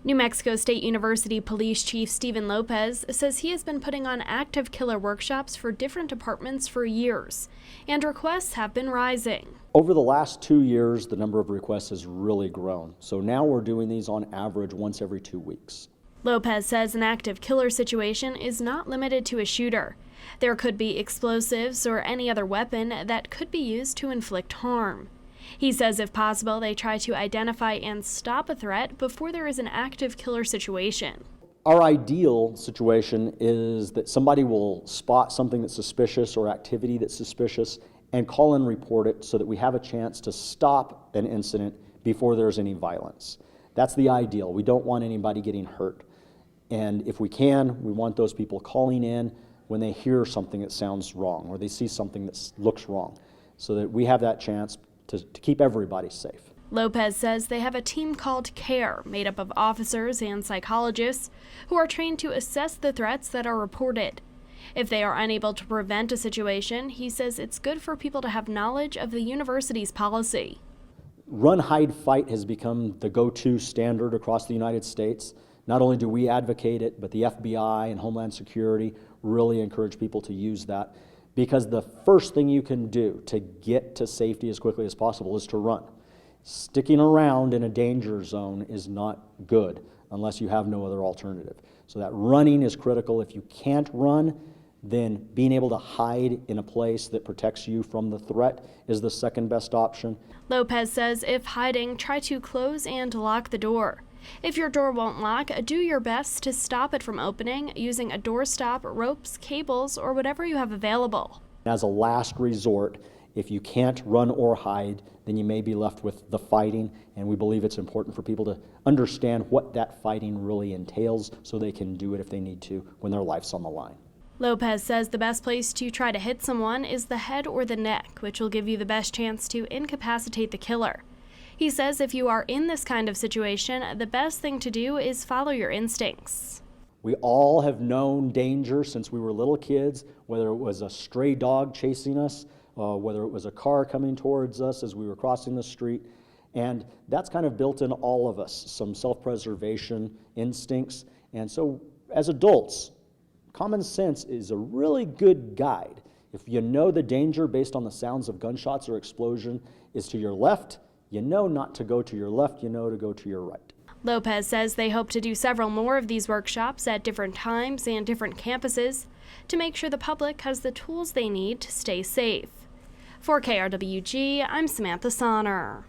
New Mexico State University Police Chief Stephen Lopez says he has been putting on active killer workshops for different departments for years, and requests have been rising. Over the last 2 years, the number of requests has really grown. So now we're doing these on average once every 2 weeks. Lopez says an active killer situation is not limited to a shooter. There could be explosives or any other weapon that could be used to inflict harm. He says if possible, they try to identify and stop a threat before there is an active killer situation. Our ideal situation is that somebody will spot something that's suspicious or activity that's suspicious and call and report it so that we have a chance to stop an incident before there's any violence. That's the ideal. We don't want anybody getting hurt. And if we can, we want those people calling in when they hear something that sounds wrong or they see something that looks wrong, so that we have that chance to keep everybody safe. Lopez says they have a team called CARE, made up of officers and psychologists who are trained to assess the threats that are reported. If they are unable to prevent a situation, he says it's good for people to have knowledge of the university's policy. Run, hide, fight has become the go-to standard across the United States. Not only do we advocate it, but the FBI and Homeland Security really encourage people to use that, because the first thing you can do to get to safety as quickly as possible is to run. Sticking around in a danger zone is not good unless you have no other alternative. So that running is critical. If you can't run, then being able to hide in a place that protects you from the threat is the second best option. Lopez says if hiding, try to close and lock the door. If your door won't lock, do your best to stop it from opening using a doorstop, ropes, cables, or whatever you have available. As a last resort, if you can't run or hide, then you may be left with the fighting, and we believe it's important for people to understand what that fighting really entails so they can do it if they need to when their life's on the line. Lopez says the best place to try to hit someone is the head or the neck, which will give you the best chance to incapacitate the killer. He says if you are in this kind of situation, the best thing to do is follow your instincts. We all have known danger since we were little kids, whether it was a stray dog chasing us, whether it was a car coming towards us as we were crossing the street. And that's kind of built in all of us, some self-preservation instincts. And so as adults, common sense is a really good guide. If you know the danger based on the sounds of gunshots or explosion is to your left, you know not to go to your left, you know to go to your right. Lopez says they hope to do several more of these workshops at different times and different campuses to make sure the public has the tools they need to stay safe. For KRWG, I'm Samantha Sonner.